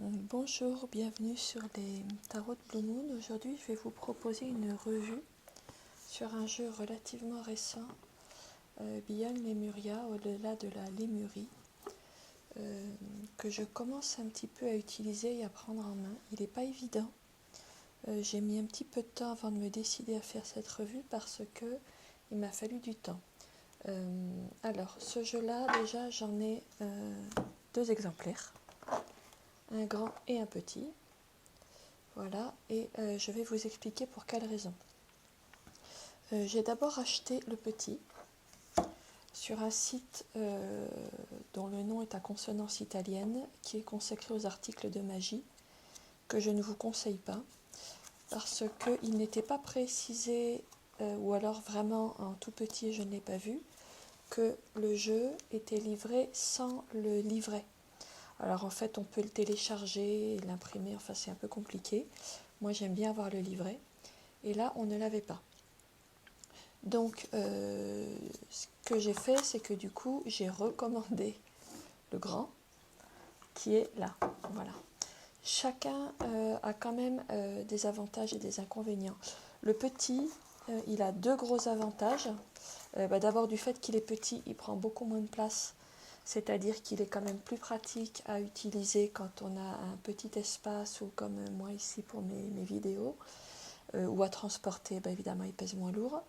Bonjour, bienvenue sur les tarots de Blue Moon. Aujourd'hui, je vais vous proposer une revue sur un jeu relativement récent, Beyond Lemuria, au-delà de la Lémurie, que je commence un petit peu à utiliser et à prendre en main. Il n'est pas évident. J'ai mis un petit peu de temps avant de me décider à faire cette revue parce que il m'a fallu du temps. Alors, ce jeu-là, déjà, j'en ai deux exemplaires, un grand et un petit. Voilà, et je vais vous expliquer pour quelle raison. J'ai d'abord acheté le petit sur un site dont le nom est à consonance italienne, qui est consacré aux articles de magie, que je ne vous conseille pas, parce qu'il n'était pas précisé, ou alors vraiment en tout petit, je ne l'ai pas vu, que le jeu était livré sans le livret. Alors en fait, on peut le télécharger, l'imprimer, enfin c'est un peu compliqué. Moi j'aime bien avoir le livret. Et là, on ne l'avait pas. Donc, ce que j'ai fait, c'est que du coup, j'ai recommandé le grand, qui est là. Voilà. Chacun a quand même des avantages et des inconvénients. Le petit, il a deux gros avantages. D'abord, du fait qu'il est petit, il prend beaucoup moins de place. C'est-à-dire qu'il est quand même plus pratique à utiliser quand on a un petit espace ou comme moi ici pour mes vidéos. Ou à transporter, évidemment il pèse moins lourd.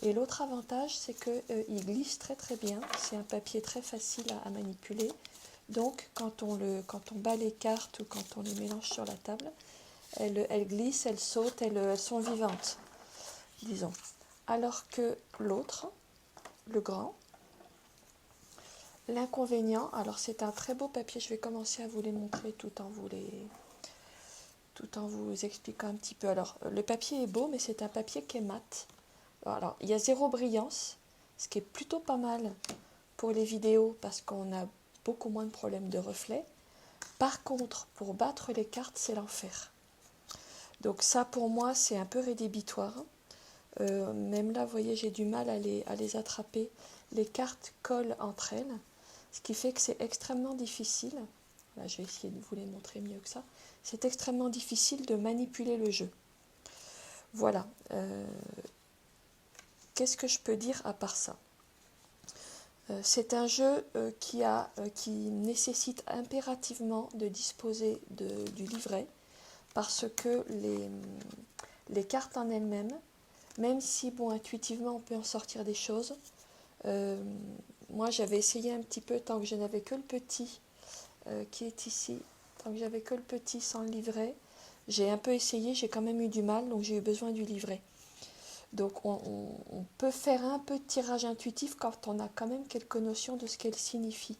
Et l'autre avantage, c'est qu'il glisse très très bien, c'est un papier très facile à manipuler, donc quand on bat les cartes ou quand on les mélange sur la table, elles glissent, elles sautent, elles sont vivantes, disons. Alors que l'autre, le grand, l'inconvénient, alors c'est un très beau papier, je vais commencer à vous les montrer tout en vous expliquant un petit peu. Alors, le papier est beau, mais c'est un papier qui est mat. Alors, il y a zéro brillance, ce qui est plutôt pas mal pour les vidéos parce qu'on a beaucoup moins de problèmes de reflets. Par contre, pour battre les cartes, c'est l'enfer. Donc ça, pour moi, c'est un peu rédhibitoire. Même là, vous voyez, j'ai du mal à les attraper. Les cartes collent entre elles, ce qui fait que c'est extrêmement difficile. Là, je vais essayer de vous les montrer mieux que ça. C'est extrêmement difficile de manipuler le jeu. Voilà. Qu'est-ce que je peux dire à part ça ? C'est un jeu qui nécessite impérativement de disposer du livret parce que les cartes en elles-mêmes, même si intuitivement on peut en sortir des choses, moi j'avais essayé un petit peu tant que je n'avais que le petit qui est ici, tant que j'avais que le petit sans le livret, j'ai un peu essayé, j'ai quand même eu du mal, donc j'ai eu besoin du livret. Donc on peut faire un peu de tirage intuitif quand on a quand même quelques notions de ce qu'elle signifie.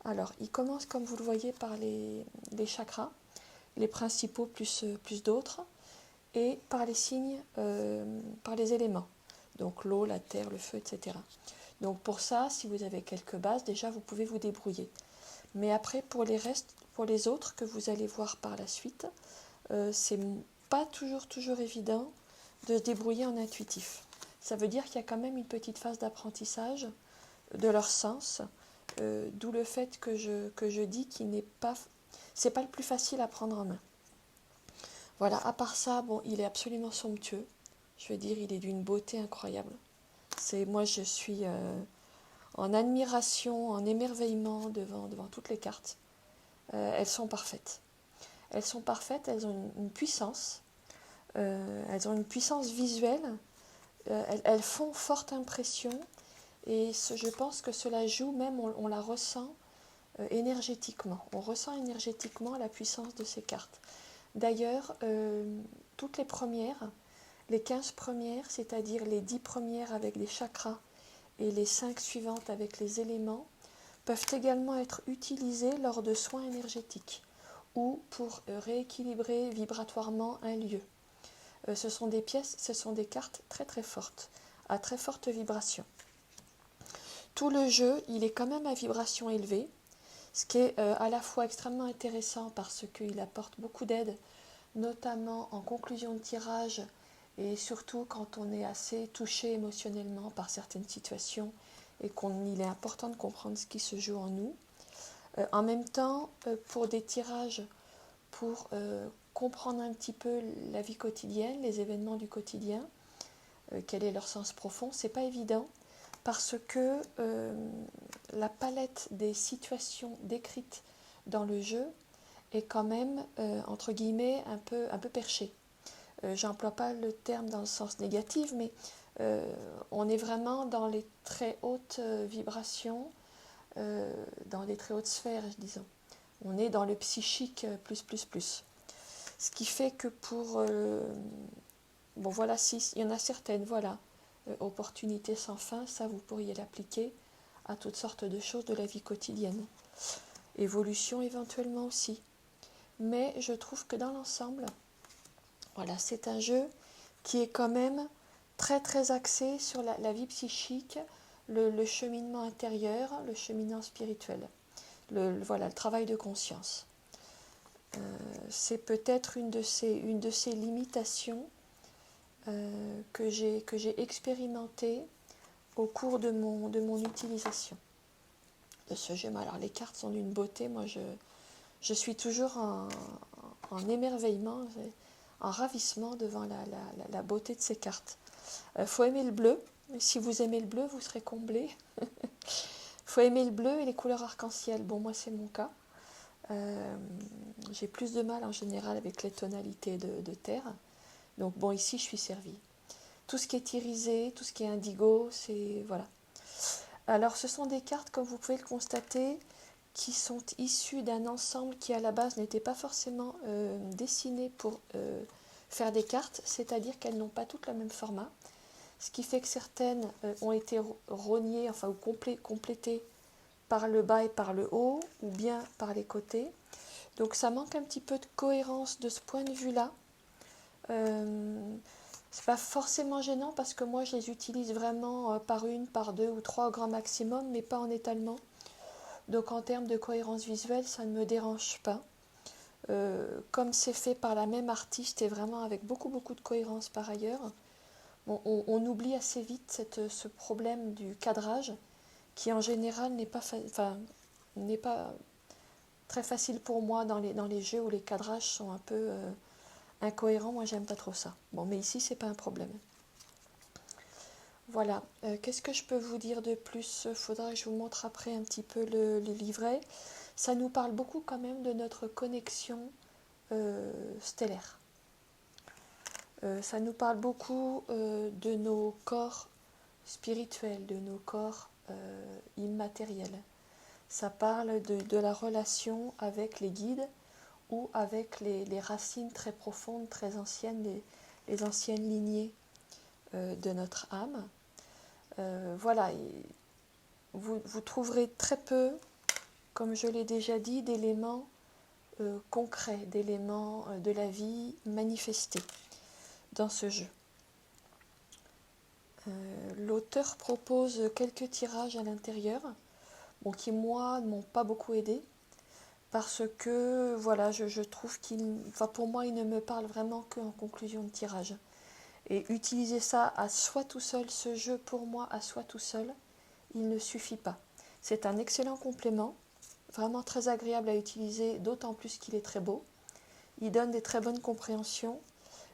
Alors, il commence, comme vous le voyez, par les chakras, les principaux plus d'autres, et par les signes, par les éléments. Donc l'eau, la terre, le feu, etc. Donc pour ça, si vous avez quelques bases, déjà vous pouvez vous débrouiller. Mais après, pour les restes, pour les autres que vous allez voir par la suite, c'est pas toujours évident de se débrouiller en intuitif. Ça veut dire qu'il y a quand même une petite phase d'apprentissage de leur sens, d'où le fait que je dis qu'il n'est pas, c'est pas le plus facile à prendre en main. Voilà, à part ça, il est absolument somptueux. Je veux dire, il est d'une beauté incroyable. Moi, je suis en admiration, en émerveillement devant toutes les cartes. Elles sont parfaites. Elles sont parfaites, elles ont une puissance. Elles ont une puissance visuelle. Elles font forte impression. Et je pense que cela joue, même on la ressent énergétiquement. On ressent énergétiquement la puissance de ces cartes. D'ailleurs, toutes les premières, les 15 premières, c'est-à-dire les 10 premières avec les chakras et les 5 suivantes avec les éléments, peuvent également être utilisées lors de soins énergétiques ou pour rééquilibrer vibratoirement un lieu. Ce sont des pièces, ce sont des cartes très très fortes, à très forte vibration. Tout le jeu, il est quand même à vibration élevée, ce qui est à la fois extrêmement intéressant parce qu'il apporte beaucoup d'aide, notamment en conclusion de tirage et surtout quand on est assez touché émotionnellement par certaines situations et qu'il est important de comprendre ce qui se joue en nous. En même temps, pour des tirages pour comprendre un petit peu la vie quotidienne, les événements du quotidien, quel est leur sens profond. C'est pas évident parce que la palette des situations décrites dans le jeu est quand même, entre guillemets, un peu perchée. J'emploie pas le terme dans le sens négatif, mais on est vraiment dans les très hautes vibrations, dans les très hautes sphères, disons. On est dans le psychique plus. Ce qui fait que pour... bon voilà, si, il y en a certaines, voilà. Opportunités sans fin, ça vous pourriez l'appliquer à toutes sortes de choses de la vie quotidienne. Évolution éventuellement aussi. Mais je trouve que dans l'ensemble, voilà, c'est un jeu qui est quand même très axé sur la vie psychique, le cheminement intérieur, le cheminement spirituel. Voilà, le travail de conscience. C'est peut-être une de ces limitations que j'ai expérimentées au cours de mon utilisation de ce jeu. Alors les cartes sont d'une beauté, moi je suis toujours en émerveillement, en ravissement devant la beauté de ces cartes. Faut aimer le bleu, si vous aimez le bleu, vous serez comblé. Faut aimer le bleu et les couleurs arc-en-ciel. Bon, moi c'est mon cas. J'ai plus de mal en général avec les tonalités de terre. Donc bon, ici je suis servie. Tout ce qui est irisé, tout ce qui est indigo, c'est... voilà. Alors ce sont des cartes, comme vous pouvez le constater, qui sont issues d'un ensemble qui à la base n'était pas forcément dessiné pour faire des cartes, c'est-à-dire qu'elles n'ont pas toutes le même format, ce qui fait que certaines ont été rognées, enfin ou complétées par le bas et par le haut, ou bien par les côtés. Donc ça manque un petit peu de cohérence de ce point de vue-là. C'est pas forcément gênant parce que moi je les utilise vraiment par une, par deux ou trois au grand maximum, mais pas en étalement. Donc en termes de cohérence visuelle, ça ne me dérange pas. Comme c'est fait par la même artiste et vraiment avec beaucoup de cohérence par ailleurs, bon, on oublie assez vite ce problème du cadrage qui en général n'est pas très facile pour moi dans les jeux où les cadrages sont un peu incohérents. Moi j'aime pas trop ça. Bon, mais ici c'est pas un problème. Voilà, qu'est-ce que je peux vous dire de plus? Il faudra que je vous montre après un petit peu le livret. Ça nous parle beaucoup quand même de notre connexion stellaire. Ça nous parle beaucoup de nos corps spirituels, de nos corps immatériels. Ça parle de la relation avec les guides ou avec les racines très profondes, très anciennes, les anciennes lignées de notre âme. Voilà, vous trouverez très peu, comme je l'ai déjà dit, d'éléments concrets, d'éléments de la vie manifestés dans ce jeu. L'auteur propose quelques tirages à l'intérieur, bon, qui moi ne m'ont pas beaucoup aidé, parce que voilà, je trouve pour moi il ne me parle vraiment qu'en conclusion de tirage. Et utiliser ça à soi tout seul, ce jeu pour moi à soi tout seul, il ne suffit pas. C'est un excellent complément, vraiment très agréable à utiliser, d'autant plus qu'il est très beau. Il donne des très bonnes compréhensions,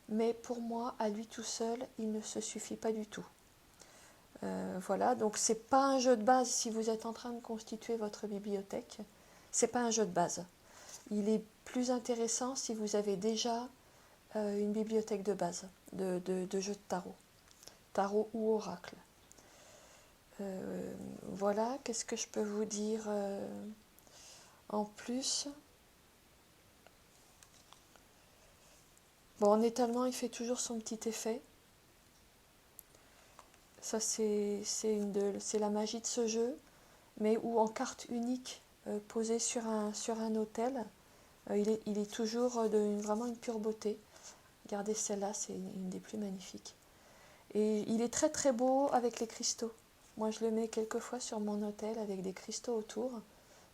mais pour moi, à lui tout seul, il ne se suffit pas du tout. Voilà, donc c'est pas un jeu de base si vous êtes en train de constituer votre bibliothèque. C'est pas un jeu de base. Il est plus intéressant si vous avez déjà une bibliothèque de base de jeux de tarot ou oracle. Voilà, qu'est-ce que je peux vous dire en plus? Bon, en étalement, il fait toujours son petit effet. Ça, c'est la magie de ce jeu, mais où en carte unique posée sur un autel, il est toujours vraiment une pure beauté. Regardez celle-là, c'est une des plus magnifiques. Et il est très beau avec les cristaux. Moi, je le mets quelquefois sur mon autel avec des cristaux autour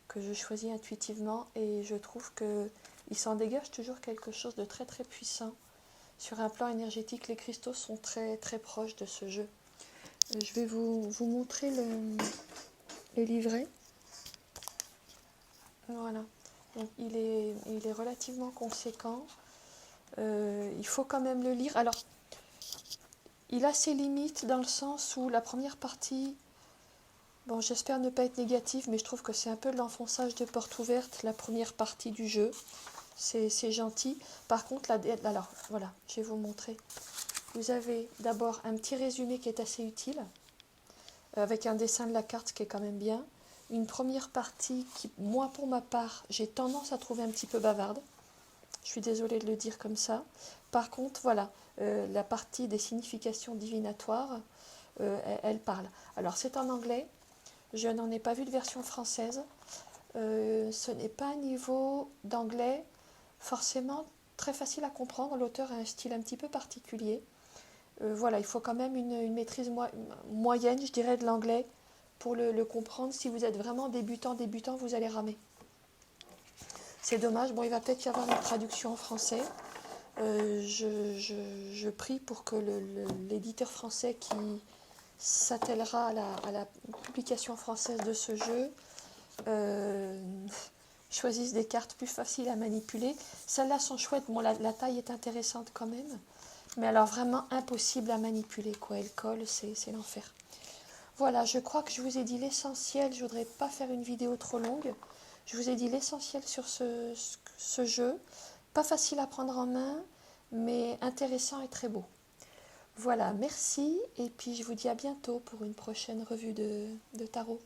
que je choisis intuitivement et je trouve qu'il s'en dégage toujours quelque chose de très puissant. Sur un plan énergétique, les cristaux sont très proches de ce jeu. Je vais vous montrer le livret. Voilà. Donc il est relativement conséquent. Il faut quand même le lire. Alors, il a ses limites dans le sens où la première partie, bon, j'espère ne pas être négative, mais je trouve que c'est un peu de l'enfonçage de porte ouverte, la première partie du jeu. C'est gentil. Par contre, alors, voilà, je vais vous montrer. Vous avez d'abord un petit résumé qui est assez utile, avec un dessin de la carte qui est quand même bien. Une première partie qui, moi, pour ma part, j'ai tendance à trouver un petit peu bavarde. Je suis désolée de le dire comme ça. Par contre, voilà, la partie des significations divinatoires, elle parle. Alors, c'est en anglais. Je n'en ai pas vu de version française. Ce n'est pas un niveau d'anglais forcément très facile à comprendre. L'auteur a un style un petit peu particulier. Voilà, il faut quand même une maîtrise moyenne, je dirais, de l'anglais pour le comprendre. Si vous êtes vraiment débutant, vous allez ramer. C'est dommage. Bon, il va peut-être y avoir une traduction en français. Je prie pour que l'éditeur français qui s'attellera à la publication française de ce jeu choisisse des cartes plus faciles à manipuler. Celles-là sont chouettes. Bon, la taille est intéressante quand même. Mais alors vraiment impossible à manipuler, quoi. Elle colle, c'est l'enfer. Voilà, je crois que je vous ai dit l'essentiel. Je ne voudrais pas faire une vidéo trop longue. Je vous ai dit l'essentiel sur ce jeu. Pas facile à prendre en main, mais intéressant et très beau. Voilà, merci. Et puis je vous dis à bientôt pour une prochaine revue de tarot.